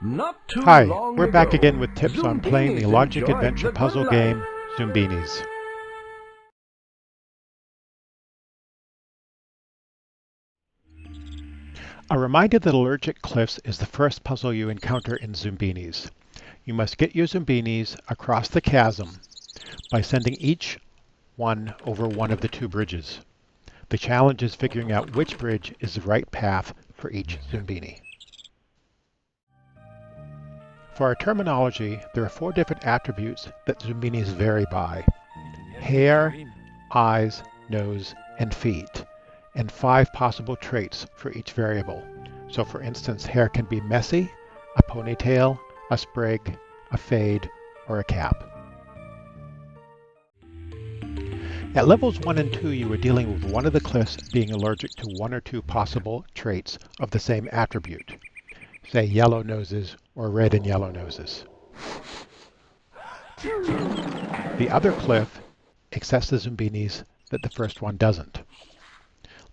Not too Hi, long we're back ago, again with tips on playing the Zoombinis logic enjoyed adventure the good puzzle life. game, Zoombinis. A reminder that Allergic Cliffs is the first puzzle you encounter in Zoombinis. You must get your Zoombinis across the chasm by sending each one over one of the two bridges. The challenge is figuring out which bridge is the right path for each Zoombini. For our terminology, there are 4 different attributes that Zoombinis vary by: hair, eyes, nose, and feet, and 5 possible traits for each variable. So for instance, hair can be messy, a ponytail, a sprig, a fade, or a cap. At levels 1 and 2, you are dealing with one of the cliffs being allergic to 1 or 2 possible traits of the same attribute, say yellow noses or red and yellow noses. The other cliff accepts the Zoombinis that the first one doesn't.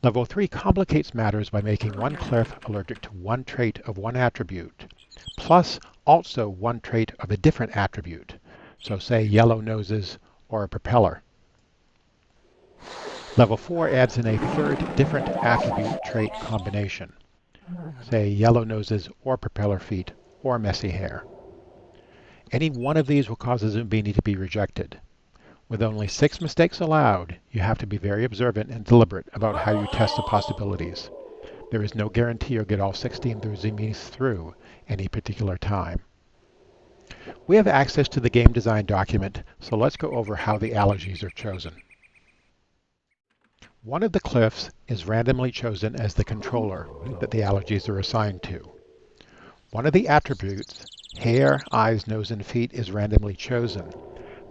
Level 3 complicates matters by making one cliff allergic to 1 trait of 1 attribute, plus also 1 trait of a different attribute, so say yellow noses or a propeller. Level 4 adds in a 3rd different attribute trait combination, say yellow noses or propeller feet or messy hair. Any one of these will cause a Zoombini to be rejected. With only 6 mistakes allowed, you have to be very observant and deliberate about how you test the possibilities. There is no guarantee you'll get all 16 Zoombinis through any particular time. We have access to the game design document, so let's go over how the allergies are chosen. One of the cliffs is randomly chosen as the controller that the allergies are assigned to. One of the attributes, hair, eyes, nose, and feet, is randomly chosen.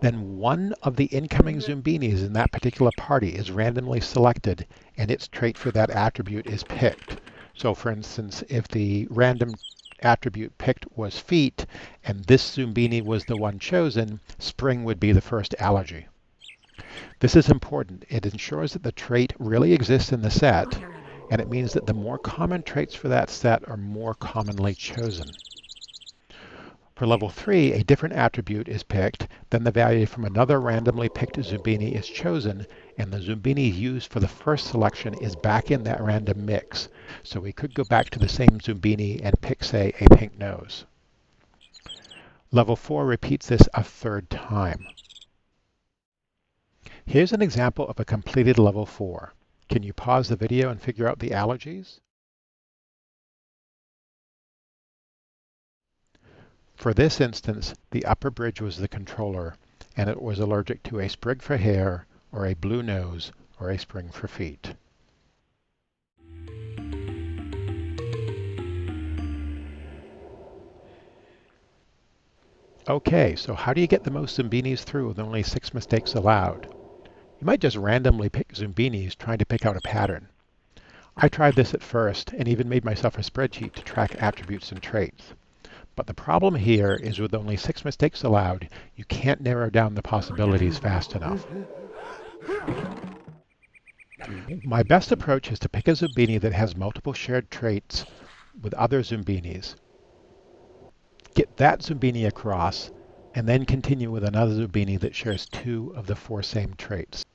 Then one of the incoming Zoombinis in that particular party is randomly selected and its trait for that attribute is picked. So for instance, if the random attribute picked was feet and this Zoombini was the one chosen, spring would be the first allergy. This is important. It ensures that the trait really exists in the set, and it means that the more common traits for that set are more commonly chosen. For level 3, a different attribute is picked, then the value from another randomly picked Zoombini is chosen, and the Zoombini used for the first selection is back in that random mix. So we could go back to the same Zoombini and pick, say, a pink nose. Level 4 repeats this a 3rd time. Here's an example of a completed level 4. Can you pause the video and figure out the allergies? For this instance, the upper bridge was the controller, and it was allergic to a sprig for hair, or a blue nose, or a spring for feet. Okay, so how do you get the most Zoombinis through with only 6 mistakes allowed? You might just randomly pick Zoombinis trying to pick out a pattern. I tried this at first and even made myself a spreadsheet to track attributes and traits. But the problem here is with only 6 mistakes allowed, you can't narrow down the possibilities fast enough. My best approach is to pick a Zoombini that has multiple shared traits with other Zoombinis. Get that Zoombini across, and then continue with another Zoombini that shares 2 of the 4 same traits.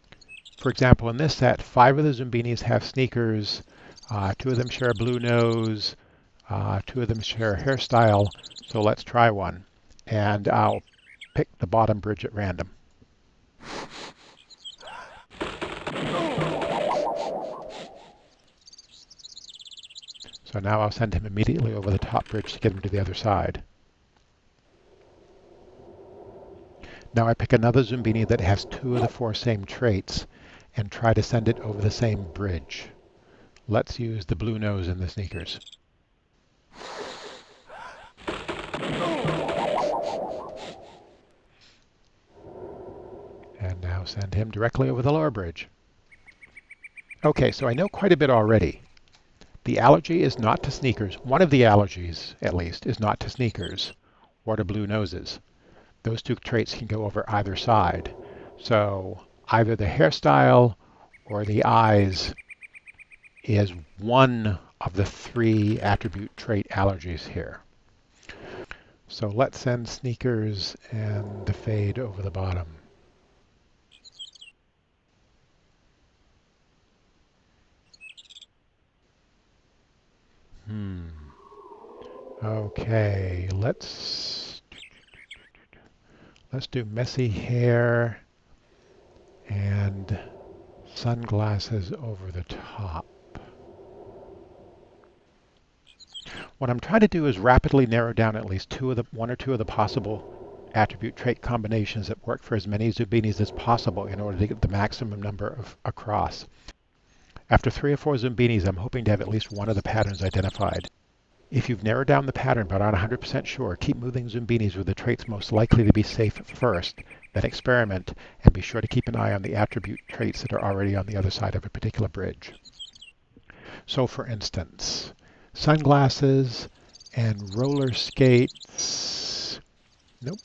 For example, in this set, 5 of the Zoombinis have sneakers, 2 of them share a blue nose, 2 of them share a hairstyle, so let's try one. And I'll pick the bottom bridge at random. So now I'll send him immediately over the top bridge to get him to the other side. Now I pick another Zoombini that has 2 of the 4 same traits and try to send it over the same bridge. Let's use the blue nose and the sneakers. And now send him directly over the lower bridge. Okay, so I know quite a bit already. The allergy is not to sneakers. One of the allergies, at least, is not to sneakers or to blue noses. Those 2 traits can go over either side. So either the hairstyle or the eyes is one of the 3 attribute trait allergies here. So let's send sneakers and the fade over the bottom. Okay, let's do messy hair and sunglasses over the top. What I'm trying to do is rapidly narrow down at least one or two of the possible attribute trait combinations that work for as many Zoombinis as possible in order to get the maximum number across. After 3 or 4 Zoombinis, I'm hoping to have at least one of the patterns identified. If you've narrowed down the pattern but aren't 100% sure, keep moving Zoombinis with the traits most likely to be safe first, then experiment, and be sure to keep an eye on the attribute traits that are already on the other side of a particular bridge. So for instance, sunglasses and roller skates,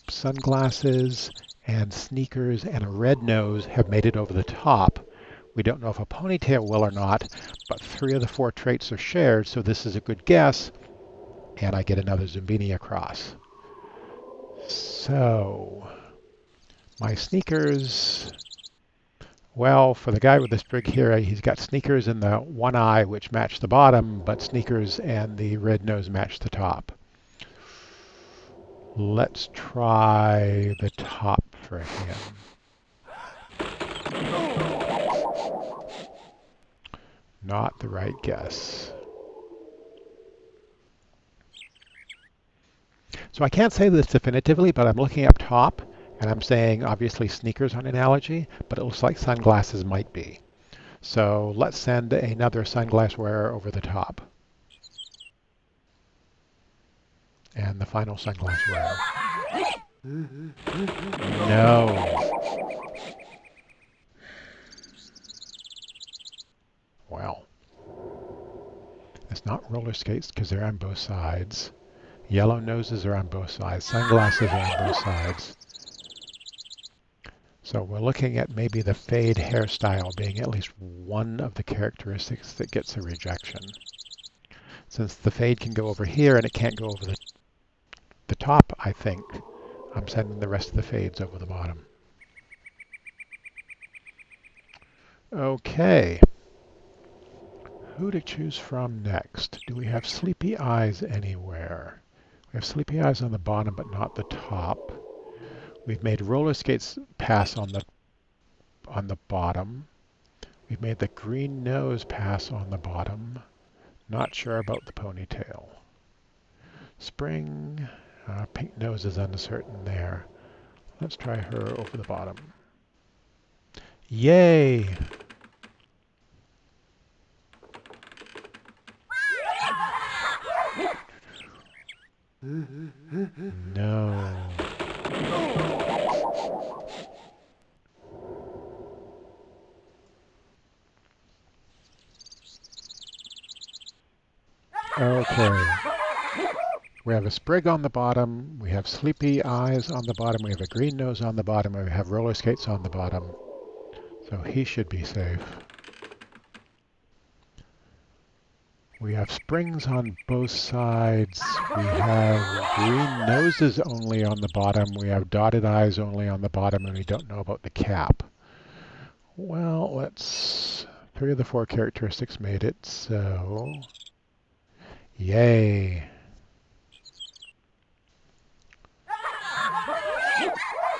sunglasses and sneakers and a red nose have made it over the top. We don't know if a ponytail will or not, but 3 of the 4 traits are shared, so this is a good guess. And I get another Zoombini across. So, my sneakers, well, for the guy with the sprig here, he's got sneakers in the one eye, which match the bottom, but sneakers and the red nose match the top. Let's try the top for him. Not the right guess. So I can't say this definitively, but I'm looking up top, and I'm saying obviously sneakers aren't an allergy, but it looks like sunglasses might be. So let's send another sunglass wearer over the top. And the final sunglass wearer. No. Well, it's not roller skates because they're on both sides. Yellow noses are on both sides. Sunglasses are on both sides. So we're looking at maybe the fade hairstyle being at least one of the characteristics that gets a rejection. Since the fade can go over here and it can't go over the top, I think, I'm sending the rest of the fades over the bottom. Okay. Who to choose from next? Do we have sleepy eyes anywhere? We have sleepy eyes on the bottom, but not the top. We've made roller skates pass on the bottom. We've made the green nose pass on the bottom. Not sure about the ponytail. Spring, pink nose is uncertain there. Let's try her over the bottom. Yay! No. Okay. We have a sprig on the bottom, we have sleepy eyes on the bottom, we have a green nose on the bottom, and we have roller skates on the bottom. So he should be safe. We have springs on both sides. We have green noses only on the bottom. We have dotted eyes only on the bottom, and we don't know about the cap. Well, let's... 3 of the 4 characteristics made it, so... Yay!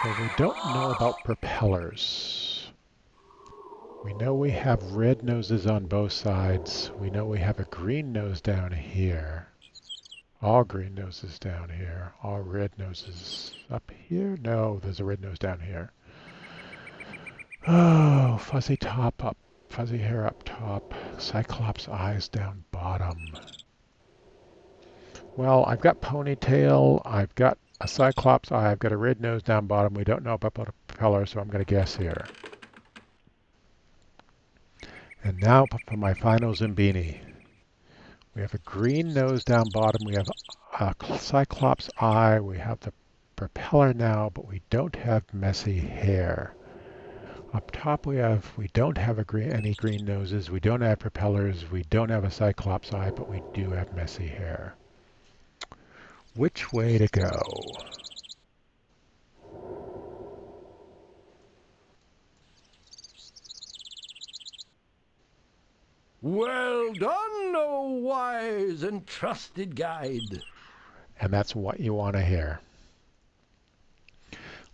So we don't know about propellers. We know we have red noses on both sides. We know we have a green nose down here. All green noses down here. All red noses up here? No, there's a red nose down here. Oh, fuzzy top up. Fuzzy hair up top. Cyclops eyes down bottom. Well, I've got ponytail. I've got a cyclops eye. I've got a red nose down bottom. We don't know about a propeller, so I'm going to guess here. And now for my final Zombini. We have a green nose down bottom. We have a cyclops eye. We have the propeller now, but we don't have messy hair. Up top we don't have any green noses. We don't have propellers. We don't have a cyclops eye, but we do have messy hair. Which way to go? Well done, O wise and trusted guide. And that's what you want to hear.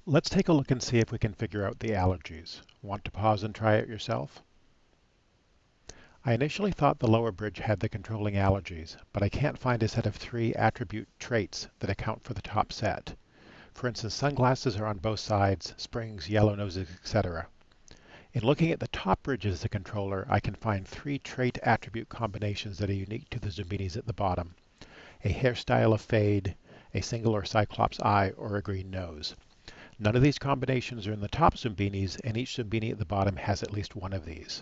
Let's take a look and see if we can figure out the allergies. Want to pause and try it yourself? I initially thought the lower bridge had the controlling allergies, but I can't find a set of 3 attribute traits that account for the top set. For instance, sunglasses are on both sides, springs, yellow noses, etc. In looking at the top bridge as the controller, I can find 3 trait attribute combinations that are unique to the Zoombinis at the bottom. A hairstyle of fade, a single or cyclops eye, or a green nose. None of these combinations are in the top Zoombinis, and each Zoombini at the bottom has at least one of these.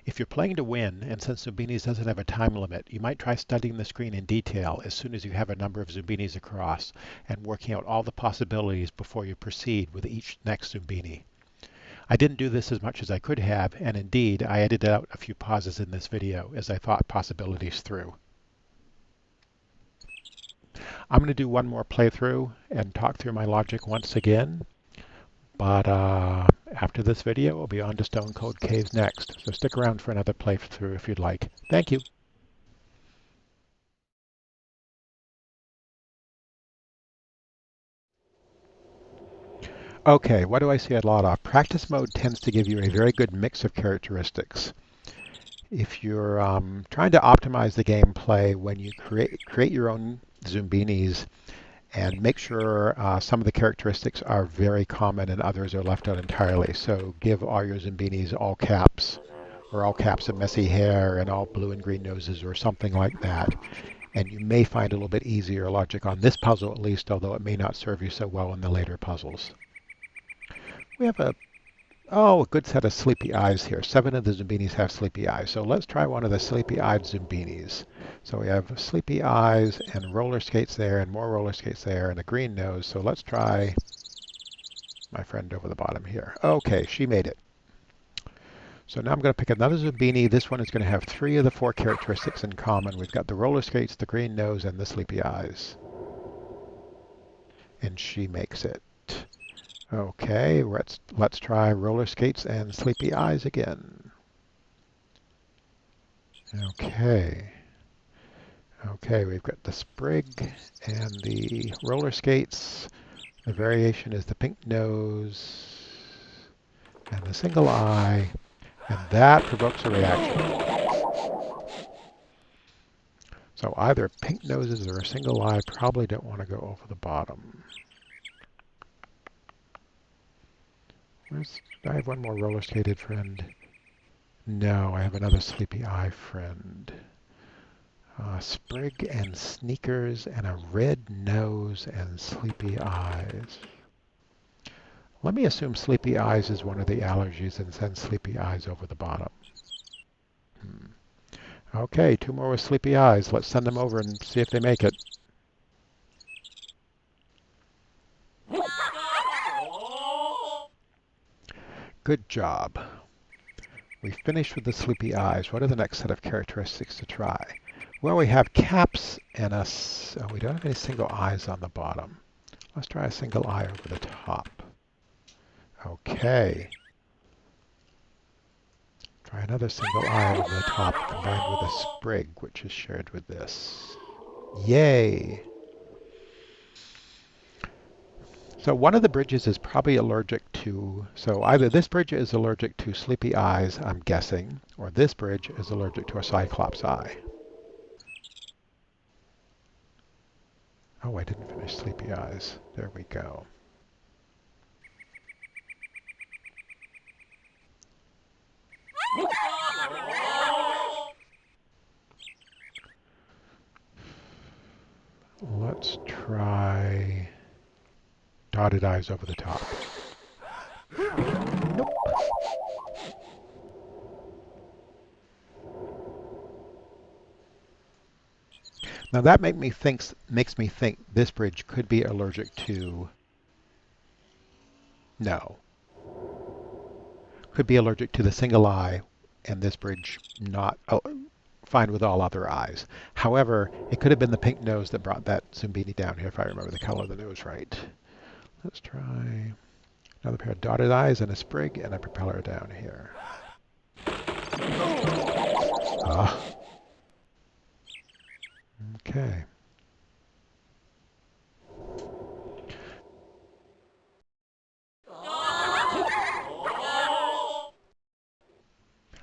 If you're playing to win, and since Zoombinis doesn't have a time limit, you might try studying the screen in detail as soon as you have a number of Zoombinis across, and working out all the possibilities before you proceed with each next Zoombini. I didn't do this as much as I could have, and indeed, I edited out a few pauses in this video as I thought possibilities through. I'm going to do one more playthrough and talk through my logic once again, but after this video, we'll be on to Stone Cold Caves next, so stick around for another playthrough if you'd like. Thank you. Okay, what do I see a lot of? Practice mode tends to give you a very good mix of characteristics. If you're trying to optimize the gameplay when you create your own Zoombinis and make sure some of the characteristics are very common and others are left out entirely. So give all your Zoombinis all caps, or all caps and messy hair and all blue and green noses or something like that. And you may find a little bit easier logic on this puzzle at least, although it may not serve you so well in the later puzzles. We have a good set of sleepy eyes here. 7 of the Zoombinis have sleepy eyes. So let's try one of the sleepy-eyed Zoombinis. So we have sleepy eyes and roller skates there and more roller skates there and a green nose. So let's try my friend over the bottom here. Okay, she made it. So now I'm going to pick another Zoombini. This one is going to have 3 of the 4 characteristics in common. We've got the roller skates, the green nose, and the sleepy eyes. And she makes it. Okay, let's try roller skates and sleepy eyes again. Okay, we've got the sprig and the roller skates. The variation is the pink nose and the single eye, and that provokes a reaction. So either pink noses or a single eye probably don't want to go over the bottom. I have one more roller skated friend. No, I have another sleepy eye friend. Sprig and sneakers and a red nose and sleepy eyes. Let me assume sleepy eyes is one of the allergies and send sleepy eyes over the bottom. Okay, 2 more with sleepy eyes. Let's send them over and see if they make it. Good job. We finished with the sleepy eyes. What are the next set of characteristics to try? Well, we have caps and we don't have any single eyes on the bottom. Let's try a single eye over the top. Okay. Try another single eye over the top combined with a sprig, which is shared with this. Yay! So one of the bridges is probably allergic to, so either this bridge is allergic to sleepy eyes, I'm guessing, or this bridge is allergic to a cyclops eye. Oh, I didn't finish sleepy eyes. There we go. Let's try dotted eyes over the top. Nope. Now that makes me think this bridge could be allergic to, no. Could be allergic to the single eye, and this bridge not fine with all other eyes. However, it could have been the pink nose that brought that Zombini down here, if I remember the color of the nose right. Let's try another pair of dotted eyes and a sprig and a propeller down here. Ah. Okay.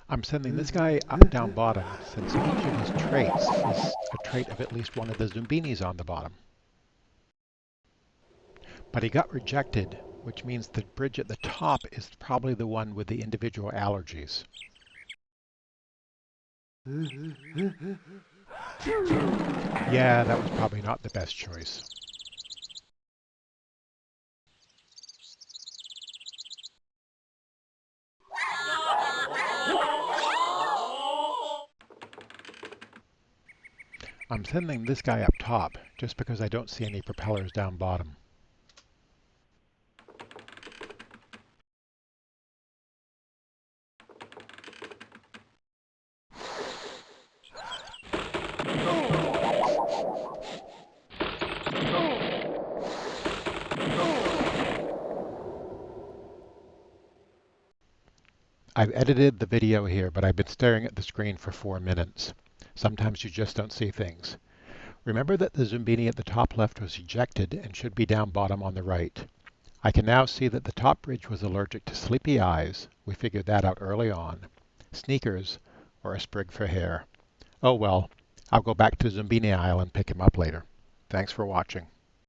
I'm sending this guy up, down, bottom, since each of his traits is a trait of at least one of the Zoombinis on the bottom. But he got rejected, which means the bridge at the top is probably the one with the individual allergies. Yeah, that was probably not the best choice. I'm sending this guy up top, just because I don't see any propellers down bottom. I've edited the video here, but I've been staring at the screen for 4 minutes. Sometimes you just don't see things. Remember that the Zombini at the top left was ejected and should be down bottom on the right. I can now see that the top bridge was allergic to sleepy eyes. We figured that out early on. Sneakers, or a sprig for hair. Oh well, I'll go back to Zombini Isle and pick him up later. Thanks for watching.